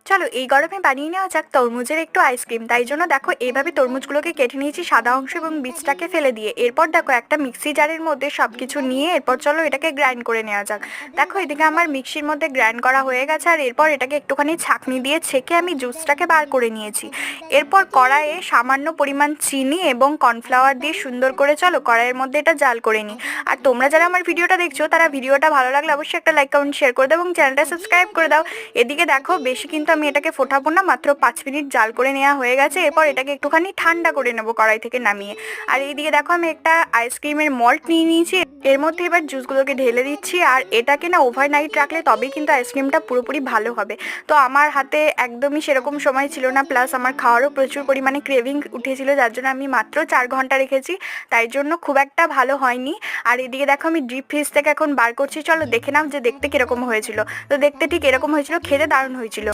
চলো এই গরমে বানিয়ে নেওয়া যাক তরমুজের একটু আইসক্রিম। তাই জন্য দেখো এইভাবে তরমুজগুলোকে কেটে নিয়েছি সাদা অংশ এবং বীজটাকে ফেলে দিয়ে। এরপর দেখো একটা মিক্সি জারের মধ্যে সবকিছু নিয়ে এরপর চলো এটাকে গ্রাইন্ড করে নেওয়া যাক। দেখো এদিকে আমার মিক্সির মধ্যে গ্রাইন্ড করা হয়ে গেছে, আর এরপর এটাকে একটুখানি ছাঁকনি দিয়ে ছেঁকে আমি জুসটাকে বার করে নিয়েছি। এরপর কড়াইয়ে সামান্য পরিমাণ চিনি এবং কর্নফ্লাওয়ার দিয়ে সুন্দর করে চলো কড়াইয়ের মধ্যে এটা জাল করে নিই। আর তোমরা যারা আমার ভিডিওটা দেখছো তারা ভিডিওটা ভালো লাগলে অবশ্যই একটা লাইক কমেন্ট শেয়ার করে দাও এবং চ্যানেলটা সাবস্ক্রাইব করে দাও। এদিকে দেখো বেশি কিন্তু আমি এটাকে ফোটাবো না, মাত্র 5 মিনিট জাল করে নেওয়া হয়ে গেছে। এরপর এটাকে একটুখানি ঠান্ডা করে নেবো কড়াই থেকে নামিয়ে। আর এইদিকে দেখো আমি একটা আইসক্রিমের মল্ট নিয়ে নিয়েছি, এর মধ্যে এবার জুসগুলোকে ঢেলে দিচ্ছি। আর এটাকে না ওভারনাইট রাখলে তবেই কিন্তু আইসক্রিমটা পুরোপুরি ভালো হবে। তো আমার হাতে একদমই সেরকম সময় ছিল না, প্লাস আমার খাওয়ারও প্রচুর পরিমাণে ক্রেভিং উঠেছিল, যার জন্য আমি মাত্র 4 ঘন্টা রেখেছি, তাই জন্য খুব একটা ভালো হয়নি। আর এদিকে দেখো আমি ডিপ ফ্রিজ থেকে এখন বার করছি, চলো দেখে নাও যে দেখতে কিরকম হয়েছিল। তো দেখতে ঠিক এরকম হয়েছিল, খেতে দারুণ হয়েছিল।